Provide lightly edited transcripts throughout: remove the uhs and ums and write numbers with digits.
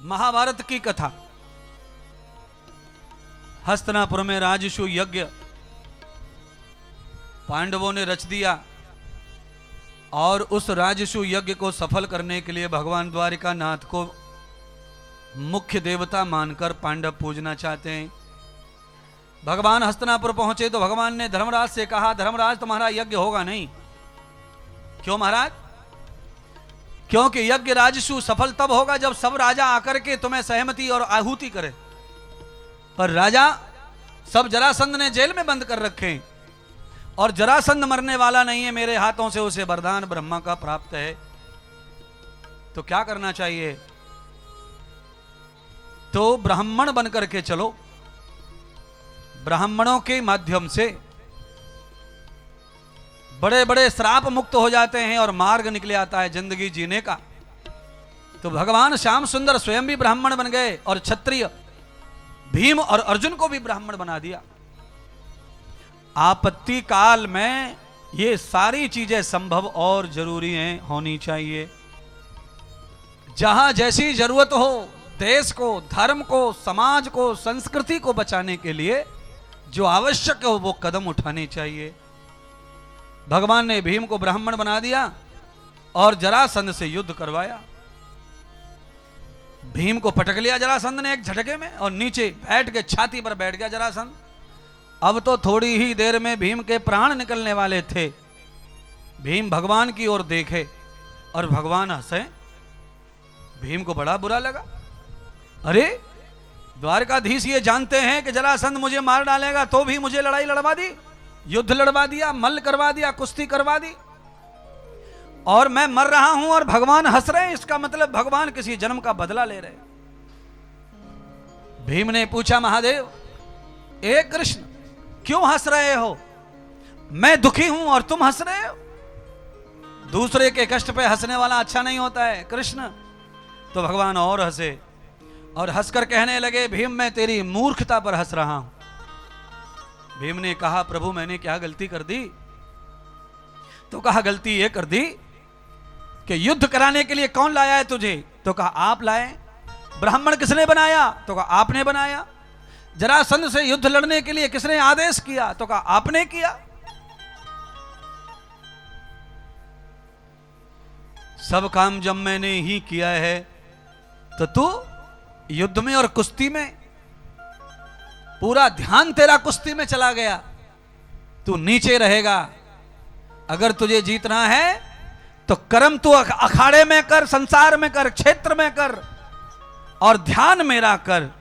महाभारत की कथा। हस्तिनापुर में राजसु यज्ञ पांडवों ने रच दिया और उस राजसु यज्ञ को सफल करने के लिए भगवान द्वारिका नाथ को मुख्य देवता मानकर पांडव पूजना चाहते हैं। भगवान हस्तिनापुर पहुंचे तो भगवान ने धर्मराज से कहा, धर्मराज तुम्हारा यज्ञ होगा नहीं। क्यों महाराज? क्योंकि यज्ञ राजसु सफल तब होगा जब सब राजा आकर के तुम्हें सहमति और आहुति करे। पर राजा सब जरासंध ने जेल में बंद कर रखे और जरासंध मरने वाला नहीं है, मेरे हाथों से उसे वरदान ब्रह्मा का प्राप्त है। तो क्या करना चाहिए? तो ब्राह्मण बनकर के चलो। ब्राह्मणों के माध्यम से बड़े बड़े श्राप मुक्त हो जाते हैं और मार्ग निकले आता है जिंदगी जीने का। तो भगवान श्याम सुंदर स्वयं भी ब्राह्मण बन गए और क्षत्रिय भीम और अर्जुन को भी ब्राह्मण बना दिया। आपत्ति काल में ये सारी चीजें संभव और जरूरी हैं, होनी चाहिए। जहां जैसी जरूरत हो, देश को, धर्म को, समाज को, संस्कृति को बचाने के लिए जो आवश्यक हो वो कदम उठाने चाहिए। भगवान ने भीम को ब्राह्मण बना दिया और जरासंध से युद्ध करवाया। भीम को पटक लिया जरासंध ने एक झटके में और नीचे बैठ के छाती पर बैठ गया जरासंध। अब तो थोड़ी ही देर में भीम के प्राण निकलने वाले थे। भीम भगवान की ओर देखे और भगवान हंसे। भीम को बड़ा बुरा लगा। अरे द्वारकाधीश ये जानते हैं कि जरासंध मुझे मार डालेगा, तो भी मुझे लड़ाई लड़वा दी, युद्ध लड़वा दिया, मल्ल करवा दिया, कुश्ती करवा दी और मैं मर रहा हूं और भगवान हंस रहे हैं। इसका मतलब भगवान किसी जन्म का बदला ले रहे। भीम ने पूछा, महादेव ए कृष्ण क्यों हंस रहे हो? मैं दुखी हूं और तुम हंस रहे हो। दूसरे के कष्ट पे हंसने वाला अच्छा नहीं होता है कृष्ण। तो भगवान और हंसे और हंसकर कहने लगे, भीम मैं तेरी मूर्खता पर हंस रहा हूं। भीम ने कहा, प्रभु मैंने क्या गलती कर दी? तो कहा, गलती ये कर दी कि युद्ध कराने के लिए कौन लाया है तुझे? तो कहा, आप लाए। ब्राह्मण किसने बनाया? तो कहा, आपने बनाया। जरासंध से युद्ध लड़ने के लिए किसने आदेश किया? तो कहा, आपने किया। सब काम जब मैंने ही किया है तो तू युद्ध में और कुश्ती में पूरा ध्यान तेरा कुश्ती में चला गया। तू नीचे रहेगा। अगर तुझे जीतना है तो कर्म तू अखाड़े में कर, संसार में कर, क्षेत्र में कर और ध्यान मेरा कर।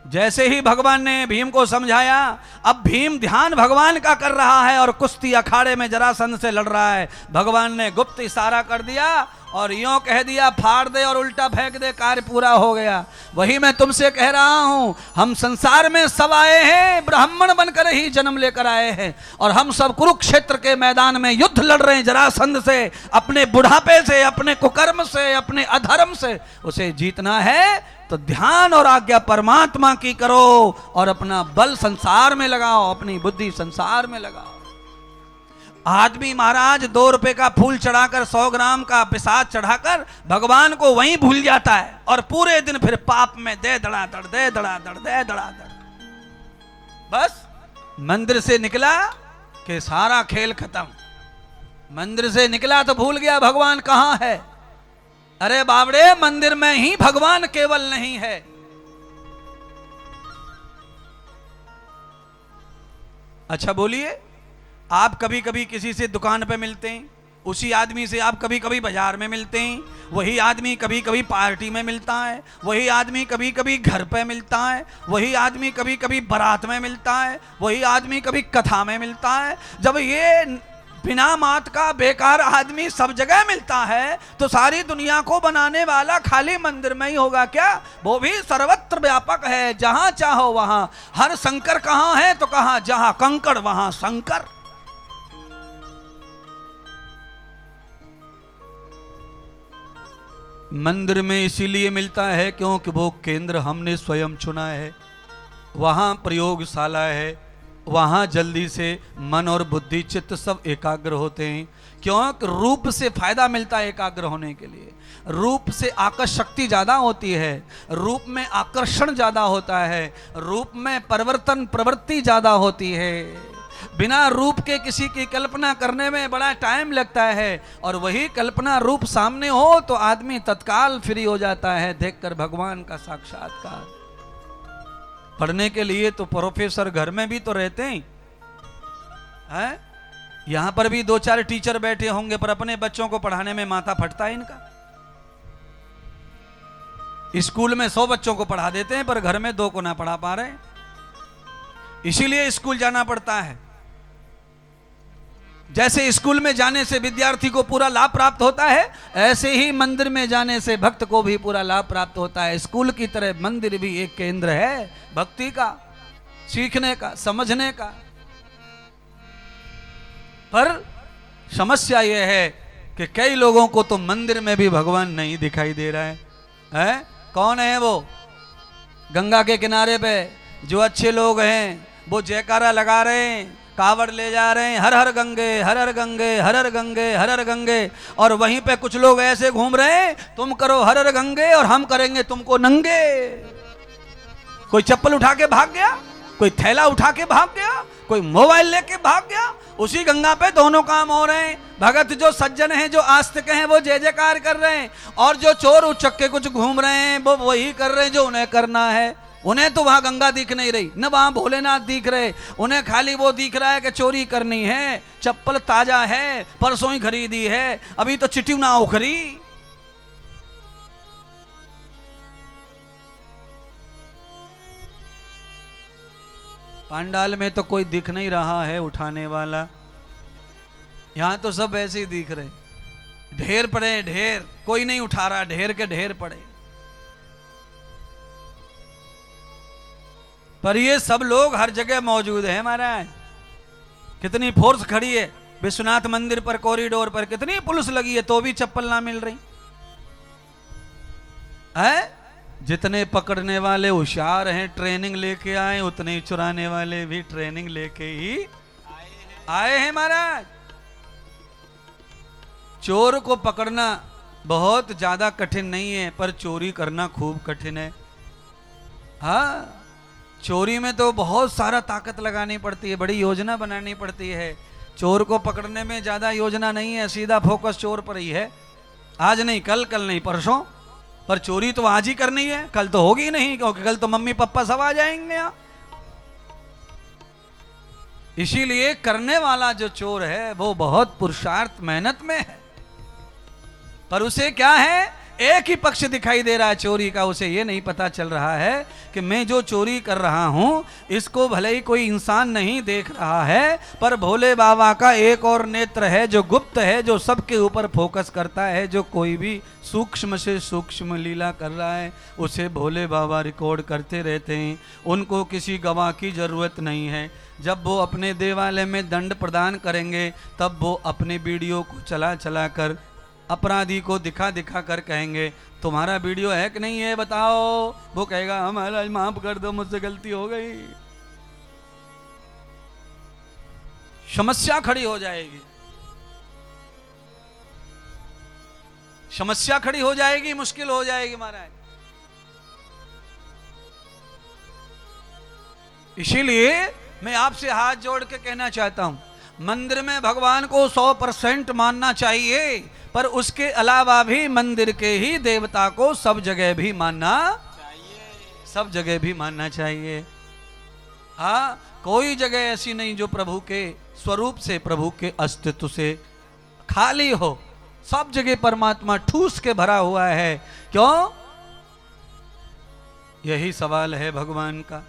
जैसे ही भगवान ने भीम को समझाया, अब भीम ध्यान भगवान का कर रहा है और कुश्ती अखाड़े में जरासंध से लड़ रहा है। भगवान ने गुप्त इशारा कर दिया और यूं कह दिया, फाड़ दे और उल्टा फेंक दे, कार्य पूरा हो गया। वही मैं तुमसे कह रहा हूं, हम संसार में सब आए हैं, ब्राह्मण बनकर ही जन्म लेकर आए हैं और हम सब कुरुक्षेत्र के मैदान में युद्ध लड़ रहे हैं जरासंध से। अपने बुढ़ापे से, अपने कुकर्म से, अपने अधर्म से उसे जीतना है तो ध्यान और आज्ञा परमात्मा की करो और अपना बल संसार में लगाओ, अपनी बुद्धि संसार में लगाओ। आदमी महाराज 2 रुपए का फूल चढ़ाकर, 100 ग्राम का प्रसाद चढ़ाकर भगवान को वहीं भूल जाता है और पूरे दिन फिर पाप में दे धड़ाधड़, दे धड़ाधड़, दे धड़ाधड़। बस मंदिर से निकला कि सारा खेल खत्म। मंदिर से निकला तो भूल गया भगवान कहां है। अरे बावड़े, मंदिर में ही भगवान केवल नहीं है। अच्छा बोलिए, आप कभी कभी किसी से दुकान पे मिलते हैं, उसी आदमी से आप कभी कभी बाजार में मिलते हैं, वही आदमी कभी कभी पार्टी में मिलता है, वही आदमी कभी कभी घर पे मिलता है, वही आदमी कभी कभी बारात में मिलता है, वही आदमी कभी कथा में मिलता है। जब ये बिना मात का बेकार आदमी सब जगह मिलता है तो सारी दुनिया को बनाने वाला खाली मंदिर में ही होगा क्या? वो भी सर्वत्र व्यापक है, जहां चाहो वहां। हर शंकर कहां है? तो कहा, जहां कंकड़ वहां शंकर। मंदिर में इसीलिए मिलता है क्योंकि वो केंद्र हमने स्वयं चुना है, वहां प्रयोगशाला है, वहां जल्दी से मन और बुद्धि चित्त सब एकाग्र होते हैं। क्यों? रूप से फायदा मिलता है एकाग्र होने के लिए। रूप से आकर्षण शक्ति ज्यादा होती है, रूप में आकर्षण ज्यादा होता है, रूप में परिवर्तन प्रवृत्ति ज्यादा होती है। बिना रूप के किसी की कल्पना करने में बड़ा टाइम लगता है, और वही कल्पना रूप सामने हो तो आदमी तत्काल फ्री हो जाता है, देखकर भगवान का साक्षात्कार। पढ़ने के लिए तो प्रोफेसर घर में भी तो रहते हैं, यहां पर भी 2-4 टीचर बैठे होंगे, पर अपने बच्चों को पढ़ाने में माथा फटता है इनका। स्कूल में 100 बच्चों को पढ़ा देते हैं, पर घर में 2 को ना पढ़ा पा रहे, इसीलिए स्कूल जाना पड़ता है। जैसे स्कूल में जाने से विद्यार्थी को पूरा लाभ प्राप्त होता है, ऐसे ही मंदिर में जाने से भक्त को भी पूरा लाभ प्राप्त होता है। स्कूल की तरह मंदिर भी एक केंद्र है भक्ति का, सीखने का, समझने का। पर समस्या यह है कि कई लोगों को तो मंदिर में भी भगवान नहीं दिखाई दे रहा है? कौन है वो? गंगा के किनारे पे जो अच्छे लोग हैं वो जयकारा लगा रहे हैं, कावड़ ले जा रहे हैं, हर हर गंगे हर हर गंगे हर हर गंगे हर हर गंगे, और वहीं पे कुछ लोग ऐसे घूम रहे हैं, तुम करो हर हर गंगे और हम करेंगे तुमको नंगे। कोई चप्पल उठा के भाग गया, कोई थैला उठा के भाग गया, कोई मोबाइल लेके भाग गया। उसी गंगा पे दोनों काम हो रहे हैं। भगत जो सज्जन हैं, जो आस्तिक हैं, वो जय जयकार कर रहे हैं, और जो चोर उचक्के कुछ घूम रहे हैं वो वही कर रहे हैं जो उन्हें करना है। उन्हें तो वहां गंगा दिख नहीं रही, न वहां भोलेनाथ दिख रहे, उन्हें खाली वो दिख रहा है कि चोरी करनी है, चप्पल ताजा है, परसों ही खरीदी है, अभी तो चिट्ठी ना उखरी। पंडाल में तो कोई दिख नहीं रहा है उठाने वाला, यहां तो सब ऐसे ही दिख रहे, ढेर पड़े ढेर, कोई नहीं उठा रहा, ढेर के ढेर पड़े। पर ये सब लोग हर जगह मौजूद है महाराज। कितनी फोर्स खड़ी है विश्वनाथ मंदिर पर, कॉरिडोर पर कितनी पुलिस लगी है, तो भी चप्पल ना मिल रही है। जितने पकड़ने वाले होशियार हैं, ट्रेनिंग लेके आए, उतने ही चुराने वाले भी ट्रेनिंग लेके ही आए हैं महाराज। चोर को पकड़ना बहुत ज्यादा कठिन नहीं है, पर चोरी करना खूब कठिन है। हाँ, चोरी में तो बहुत सारा ताकत लगानी पड़ती है, बड़ी योजना बनानी पड़ती है। चोर को पकड़ने में ज्यादा योजना नहीं है, सीधा फोकस चोर पर ही है। आज नहीं कल, कल नहीं परसों, पर चोरी तो आज ही करनी है, कल तो होगी नहीं, क्योंकि कल तो मम्मी पापा सब आ जाएंगे यहाँ। इसीलिए करने वाला जो चोर है वो बहुत पुरुषार्थ मेहनत में है, पर उसे क्या है, एक ही पक्ष दिखाई दे रहा है चोरी का। उसे ये नहीं पता चल रहा है कि मैं जो चोरी कर रहा हूं इसको भले ही कोई इंसान नहीं देख रहा है, पर भोले बाबा का एक और नेत्र है जो गुप्त है, जो सबके ऊपर फोकस करता है। जो कोई भी सूक्ष्म से सूक्ष्म लीला कर रहा है उसे भोले बाबा रिकॉर्ड करते रहते हैं। उनको किसी गवाह की जरूरत नहीं है। जब वो अपने देवालय में दंड प्रदान करेंगे तब वो अपने वीडियो को चला चला कर अपराधी को दिखा दिखा कर कहेंगे तुम्हारा वीडियो है कि नहीं है बताओ। वो कहेगा हमारा माफ कर दो, मुझसे गलती हो गई। समस्या खड़ी हो जाएगी, समस्या खड़ी हो जाएगी, मुश्किल हो जाएगी महाराज। इसीलिए मैं आपसे हाथ जोड़ के कहना चाहता हूं, मंदिर में भगवान को 100% मानना चाहिए, पर उसके अलावा भी मंदिर के ही देवता को सब जगह भी मानना चाहिए, सब जगह भी मानना चाहिए। हाँ, कोई जगह ऐसी नहीं जो प्रभु के स्वरूप से, प्रभु के अस्तित्व से खाली हो। सब जगह परमात्मा ठूस के भरा हुआ है। क्यों? यही सवाल है भगवान का।